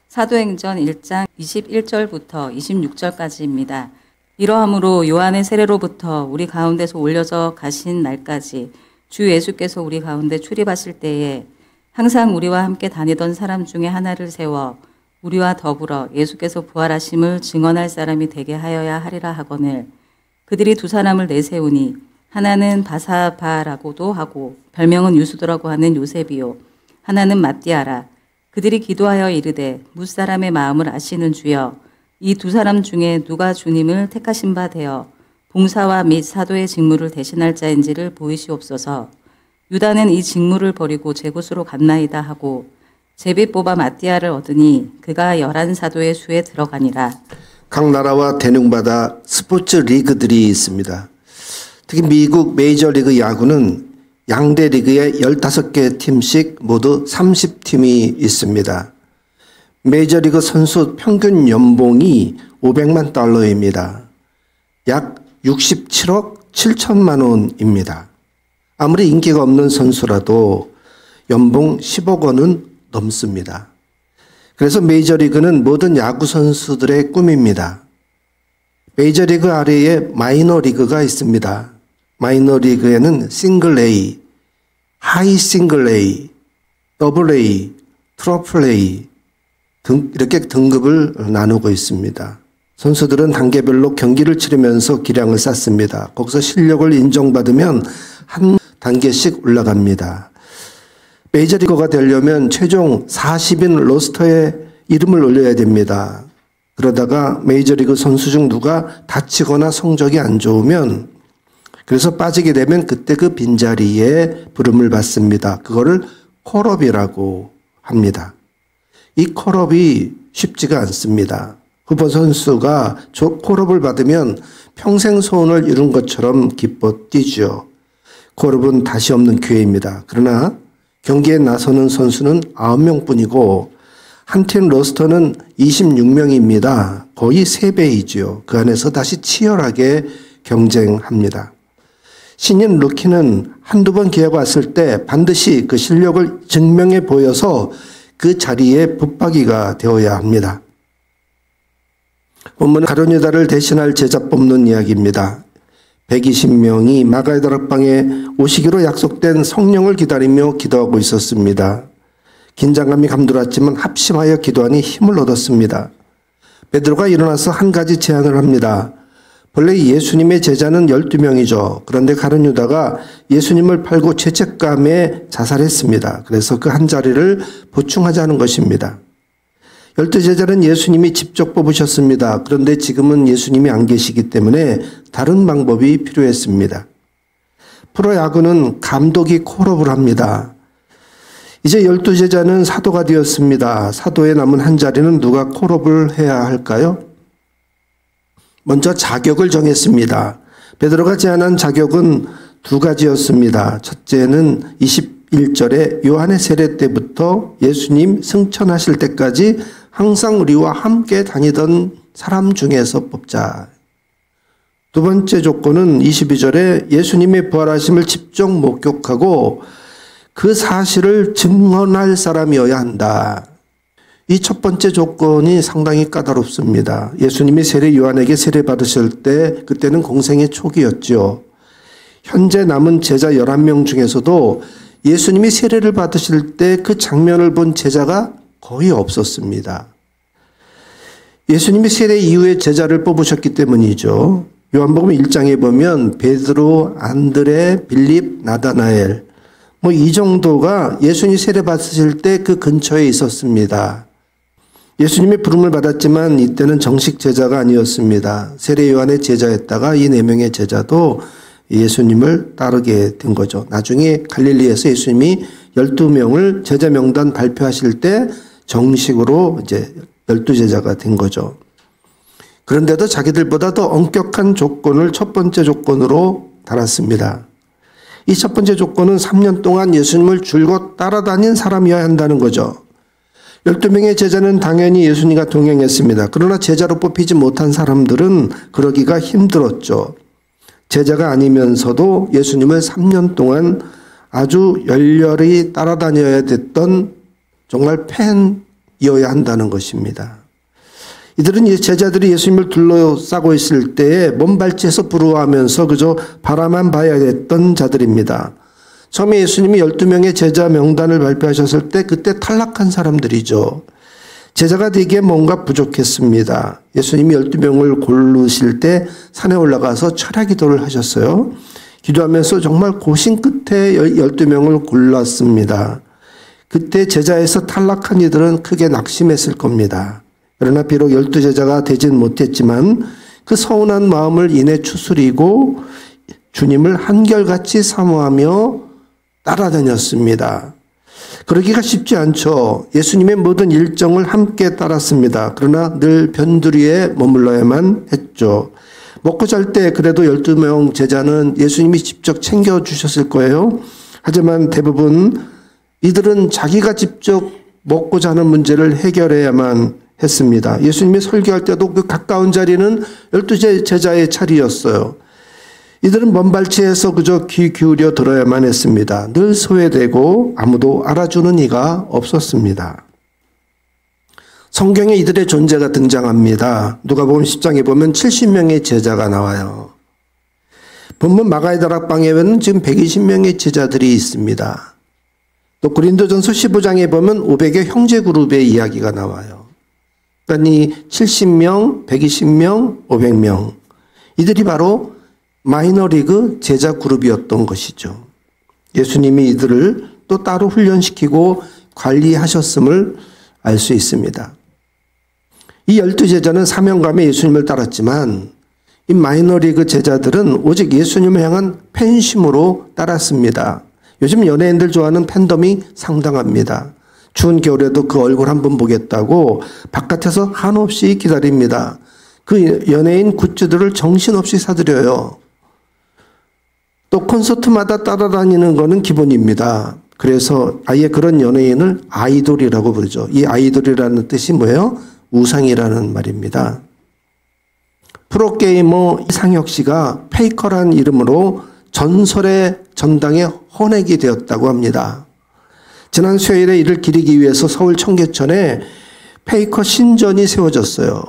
사도행전 1장 21절부터 26절까지입니다. 이러함으로 요한의 세례로부터 우리 가운데서 올려져 가신 날까지 주 예수께서 우리 가운데 출입하실 때에 항상 우리와 함께 다니던 사람 중에 하나를 세워 우리와 더불어 예수께서 부활하심을 증언할 사람이 되게 하여야 하리라 하거늘 그들이 두 사람을 내세우니 하나는 바사바라고도 하고 별명은 유수도라고 하는 요셉이요 하나는 matti아라. 그들이 기도하여 이르되 뭇사람의 마음을 아시는 주여 이 두 사람 중에 누가 주님을 택하신 바 되어 봉사와 및 사도의 직무를 대신할 자인지를 보이시옵소서. 유다는 이 직무를 버리고 제 곳으로 갔나이다 하고 제비 뽑아 matti아를 얻으니 그가 11사도의 수에 들어가니라. 각 나라와 대능마다 스포츠 리그들이 있습니다. 특히 미국 메이저리그 야구는 양대 리그에 15개 팀씩 모두 30팀이 있습니다. 메이저리그 선수 평균 연봉이 $500만 약 67억 7천만 원입니다. 아무리 인기가 없는 선수라도 연봉 10억 원은 넘습니다. 그래서 메이저리그는 모든 야구 선수들의 꿈입니다. 메이저리그 아래에 마이너리그가 있습니다. 마이너리그에는 싱글 A, 하이 싱글 A, 더블 A, 트러플 A 이렇게 등급을 나누고 있습니다. 선수들은 단계별로 경기를 치르면서 기량을 쌓습니다. 거기서 실력을 인정받으면 한 단계씩 올라갑니다. 메이저리거가 되려면 최종 40인 로스터에 이름을 올려야 됩니다. 그러다가 메이저리그 선수 중 누가 다치거나 성적이 안 좋으면 그래서 빠지게 되면 그때 그 빈자리에 부름을 받습니다. 그거를 콜업이라고 합니다. 이 콜업이 쉽지가 않습니다. 후보 선수가 콜업을 받으면 평생 소원을 이룬 것처럼 기뻐 뛰죠. 콜업은 다시 없는 기회입니다. 그러나 경기에 나서는 선수는 9명뿐이고 한 팀 로스터는 26명입니다. 거의 3배이죠. 그 안에서 다시 치열하게 경쟁합니다. 신인 루키는 한두 번 기회가 왔을 때 반드시 그 실력을 증명해 보여서 그 자리에 붙박이가 되어야 합니다. 본문은 가룟 유다를 대신할 제자 뽑는 이야기입니다. 120명이 마가의 다락방에 오시기로 약속된 성령을 기다리며 기도하고 있었습니다. 긴장감이 감돌았지만 합심하여 기도하니 힘을 얻었습니다. 베드로가 일어나서 한 가지 제안을 합니다. 본래 예수님의 제자는 12명이죠. 그런데 가룟 유다가 예수님을 팔고 죄책감에 자살했습니다. 그래서 그 한 자리를 보충하자는 것입니다. 12제자는 예수님이 직접 뽑으셨습니다. 그런데 지금은 예수님이 안 계시기 때문에 다른 방법이 필요했습니다. 프로야구는 감독이 콜업을 합니다. 이제 12제자는 사도가 되었습니다. 사도에 남은 한 자리는 누가 콜업을 해야 할까요? 먼저 자격을 정했습니다. 베드로가 제안한 자격은 두 가지였습니다. 첫째는 21절에 요한의 세례 때부터 예수님 승천하실 때까지 항상 우리와 함께 다니던 사람 중에서 뽑자. 두 번째 조건은 22절에 예수님의 부활하심을 직접 목격하고 그 사실을 증언할 사람이어야 한다. 이 첫 번째 조건이 상당히 까다롭습니다. 예수님이 세례 요한에게 세례 받으실 때 그때는 공생의 초기였죠. 현재 남은 제자 11명 중에서도 예수님이 세례를 받으실 때 그 장면을 본 제자가 거의 없었습니다. 예수님이 세례 이후에 제자를 뽑으셨기 때문이죠. 요한복음 1장에 보면 베드로, 안드레, 빌립, 나다나엘 이 정도가 예수님이 세례 받으실 때 그 근처에 있었습니다. 예수님의 부름을 받았지만 이때는 정식 제자가 아니었습니다. 세례 요한의 제자였다가 이 4명의 제자도 예수님을 따르게 된 거죠. 나중에 갈릴리에서 예수님이 12명을 제자 명단 발표하실 때 정식으로 이제 12제자가 된 거죠. 그런데도 자기들보다 더 엄격한 조건을 첫 번째 조건으로 달았습니다. 이 첫 번째 조건은 3년 동안 예수님을 줄곧 따라다닌 사람이어야 한다는 거죠. 12명의 제자는 당연히 예수님과 동행했습니다. 그러나 제자로 뽑히지 못한 사람들은 그러기가 힘들었죠. 제자가 아니면서도 예수님을 3년 동안 아주 열렬히 따라다녀야 됐던 정말 팬 이어야 한다는 것입니다. 이들은 제자들이 예수님을 둘러싸고 있을 때에 먼발치에서 부러워하면서 그저 바라만 봐야 했던 자들입니다. 처음에 예수님이 12명의 제자 명단을 발표하셨을 때 그때 탈락한 사람들이죠. 제자가 되기에 뭔가 부족했습니다. 예수님이 12명을 고르실 때 산에 올라가서 철야 기도를 하셨어요. 기도하면서 정말 고심 끝에 12명을 골랐습니다. 그때 제자에서 탈락한 이들은 크게 낙심했을 겁니다. 그러나 비록 12제자가 되진 못했지만 그 서운한 마음을 이내 추스리고 주님을 한결같이 사모하며 따라다녔습니다. 그러기가 쉽지 않죠. 예수님의 모든 일정을 함께 따랐습니다. 그러나 늘 변두리에 머물러야만 했죠. 먹고 잘 때 그래도 12명 제자는 예수님이 직접 챙겨주셨을 거예요. 하지만 대부분 이들은 자기가 직접 먹고 자는 문제를 해결해야만 했습니다. 예수님이 설교할 때도 그 가까운 자리는 12제자의 자리였어요. 이들은 먼발치에서 그저 귀 기울여 들어야만 했습니다. 늘 소외되고 아무도 알아주는 이가 없었습니다. 성경에 이들의 존재가 등장합니다. 누가복음 10장에 보면 70명의 제자가 나와요. 본문 마가의 다락방에는 지금 120명의 제자들이 있습니다. 또 고린도전서 15장에 보면 500의 형제 그룹의 이야기가 나와요. 그러니까 이 70명, 120명, 500명 이들이 바로 마이너리그 제자 그룹이었던 것이죠. 예수님이 이들을 또 따로 훈련시키고 관리하셨음을 알 수 있습니다. 이 12제자는 사명감에 예수님을 따랐지만 이 마이너리그 제자들은 오직 예수님을 향한 팬심으로 따랐습니다. 요즘 연예인들 좋아하는 팬덤이 상당합니다. 추운 겨울에도 그 얼굴 한번 보겠다고 바깥에서 한없이 기다립니다. 그 연예인 굿즈들을 정신없이 사들여요. 또 콘서트마다 따라다니는 거는 기본입니다. 그래서 아예 그런 연예인을 아이돌이라고 부르죠. 이 아이돌이라는 뜻이 뭐예요? 우상이라는 말입니다. 프로게이머 이상혁 씨가 페이커란 이름으로 전설의 전당에 헌액이 되었다고 합니다. 지난 수요일에 이를 기리기 위해서 서울 청계천에 페이커 신전이 세워졌어요.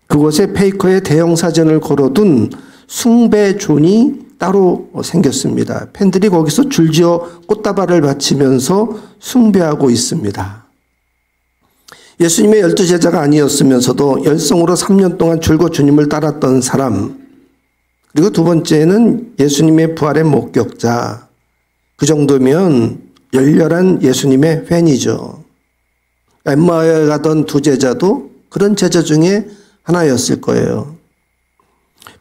그곳에 페이커의 대형 사진을 걸어둔 숭배존이 따로 생겼습니다. 팬들이 거기서 줄지어 꽃다발을 바치면서 숭배하고 있습니다. 예수님의 12제자가 아니었으면서도 열성으로 3년 동안 줄곧 주님을 따랐던 사람, 그리고 두 번째는 예수님의 부활의 목격자. 그 정도면 열렬한 예수님의 팬이죠. 엠마오에 가던 두 제자도 그런 제자 중에 하나였을 거예요.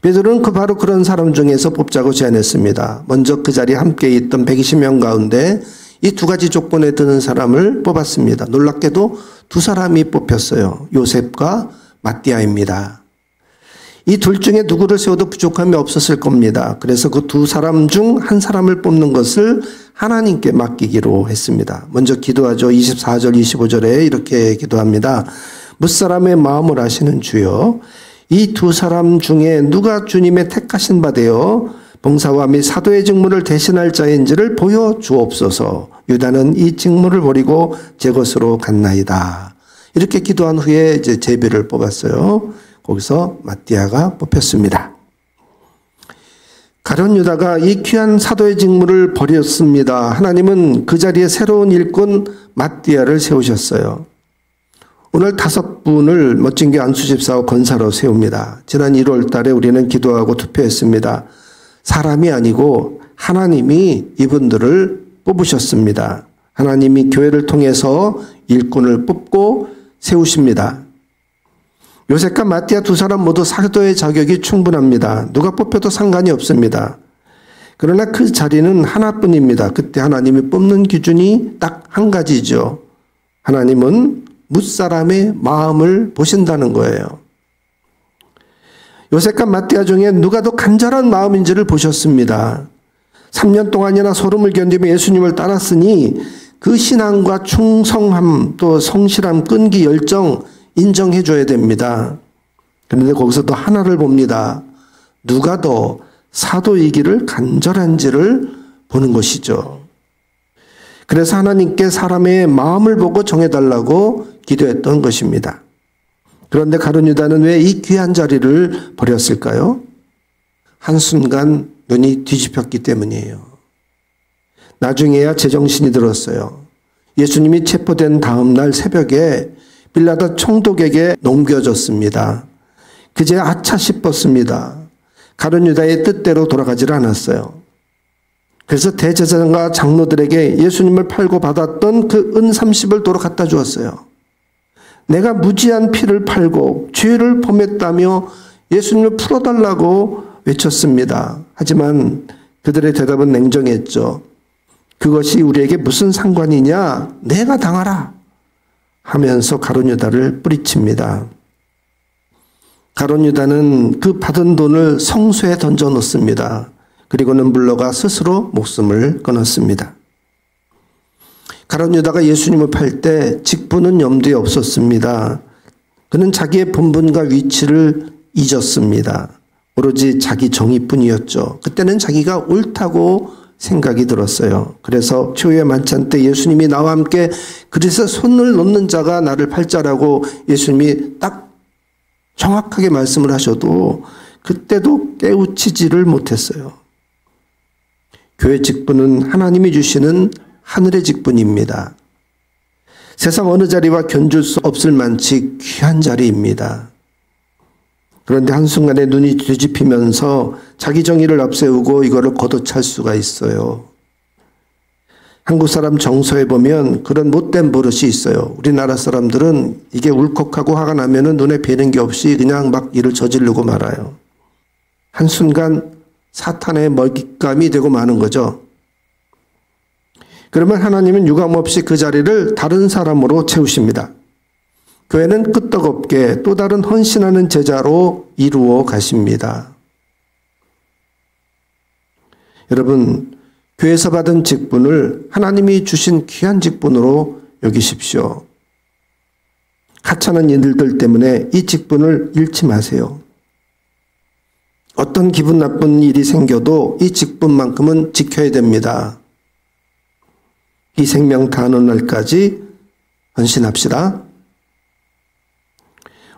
베드로는 바로 그런 사람 중에서 뽑자고 제안했습니다. 먼저 그 자리에 함께 있던 120명 가운데 이 두 가지 조건에 드는 사람을 뽑았습니다. 놀랍게도 두 사람이 뽑혔어요. 요셉과 마띠아입니다. 이 둘 중에 누구를 세워도 부족함이 없었을 겁니다. 그래서 그 두 사람 중 한 사람을 뽑는 것을 하나님께 맡기기로 했습니다. 먼저 기도하죠. 24절 25절에 이렇게 기도합니다. 무사람의 마음을 아시는 주여, 이 두 사람 중에 누가 주님의 택하신 바 되어 봉사와 및 사도의 직무를 대신할 자인지를 보여주옵소서. 유다는 이 직무를 버리고 제 것으로 갔나이다. 이렇게 기도한 후에 이제 제비를 뽑았어요. 거기서 마띠아가 뽑혔습니다. 가룟 유다가 이 귀한 사도의 직무를 버렸습니다. 하나님은 그 자리에 새로운 일꾼 마띠아를 세우셨어요. 오늘 5분을 멋진게 안수집사와 권사로 세웁니다. 지난 1월 달에 우리는 기도하고 투표했습니다. 사람이 아니고 하나님이 이분들을 뽑으셨습니다. 하나님이 교회를 통해서 일꾼을 뽑고 세우십니다. 요셉과 마띠아 두 사람 모두 사도의 자격이 충분합니다. 누가 뽑혀도 상관이 없습니다. 그러나 그 자리는 하나뿐입니다. 그때 하나님이 뽑는 기준이 딱 한 가지죠. 하나님은 뭇사람의 마음을 보신다는 거예요. 요셉과 마띠아 중에 누가 더 간절한 마음인지를 보셨습니다. 3년 동안이나 소름을 견디며 예수님을 따랐으니 그 신앙과 충성함, 또 성실함, 끈기, 열정 인정해 줘야 됩니다. 그런데 거기서 또 하나를 봅니다. 누가 더 사도이기를 간절한지를 보는 것이죠. 그래서 하나님께 사람의 마음을 보고 정해달라고 기도했던 것입니다. 그런데 가룟 유다는 왜 이 귀한 자리를 버렸을까요? 한순간 눈이 뒤집혔기 때문이에요. 나중에야 제정신이 들었어요. 예수님이 체포된 다음 날 새벽에 빌라도 총독에게 넘겨졌습니다. 그제 아차 싶었습니다. 가룟 유다의 뜻대로 돌아가질 않았어요. 그래서 대제사장과 장로들에게 예수님을 팔고 받았던 그 은 30을 도로 갖다 주었어요. 내가 무지한 피를 팔고 죄를 범했다며 예수님을 풀어달라고 외쳤습니다. 하지만 그들의 대답은 냉정했죠. 그것이 우리에게 무슨 상관이냐? 내가 당하라 하면서 가룟 유다를 뿌리칩니다. 가룟 유다는 그 받은 돈을 성소에 던져 놓습니다. 그리고는 물러가 스스로 목숨을 끊었습니다. 가룟 유다가 예수님을 팔 때 직분은 염두에 없었습니다. 그는 자기의 본분과 위치를 잊었습니다. 오로지 자기 정의뿐이었죠. 그때는 자기가 옳다고 생각이 들었어요. 그래서 초유의 만찬 때 예수님이 나와 함께 그릇에 손을 놓는 자가 나를 팔 자라고 예수님이 딱 정확하게 말씀을 하셔도 그때도 깨우치지를 못했어요. 교회 직분은 하나님이 주시는 하늘의 직분입니다. 세상 어느 자리와 견줄 수 없을 만치 귀한 자리입니다. 그런데 한순간에 눈이 뒤집히면서 자기 정의를 앞세우고 이거를 걷어찰 수가 있어요. 한국 사람 정서에 보면 그런 못된 버릇이 있어요. 우리나라 사람들은 이게 울컥하고 화가 나면은 눈에 뵈는 게 없이 그냥 막 일을 저지르고 말아요. 한순간 사탄의 먹잇감이 되고 마는 거죠. 그러면 하나님은 유감없이 그 자리를 다른 사람으로 채우십니다. 교회는 끄떡없게 또 다른 헌신하는 제자로 이루어 가십니다. 여러분, 교회에서 받은 직분을 하나님이 주신 귀한 직분으로 여기십시오. 하찮은 일들 때문에 이 직분을 잃지 마세요. 어떤 기분 나쁜 일이 생겨도 이 직분만큼은 지켜야 됩니다. 이 생명 다하는 날까지 헌신합시다.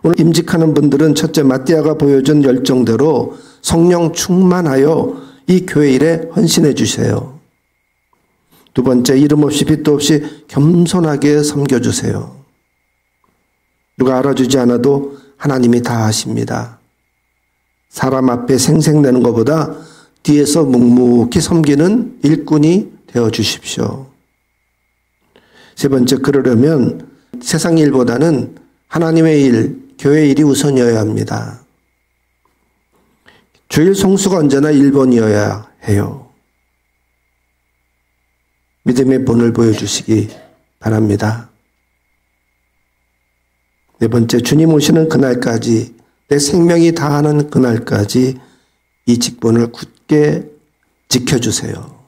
오늘 임직하는 분들은 첫째 마띠아가 보여준 열정대로 성령 충만하여 이 교회 일에 헌신해 주세요. 두 번째, 이름 없이 빚도 없이 겸손하게 섬겨주세요. 누가 알아주지 않아도 하나님이 다 아십니다. 사람 앞에 생색내는 것보다 뒤에서 묵묵히 섬기는 일꾼이 되어주십시오. 세 번째, 그러려면 세상 일보다는 하나님의 일, 교회 일이 우선이어야 합니다. 주일 성수가 언제나 1번이어야 해요. 믿음의 본을 보여주시기 바랍니다. 네 번째, 주님 오시는 그날까지, 내 생명이 다하는 그날까지 이 직분을 굳게 지켜주세요.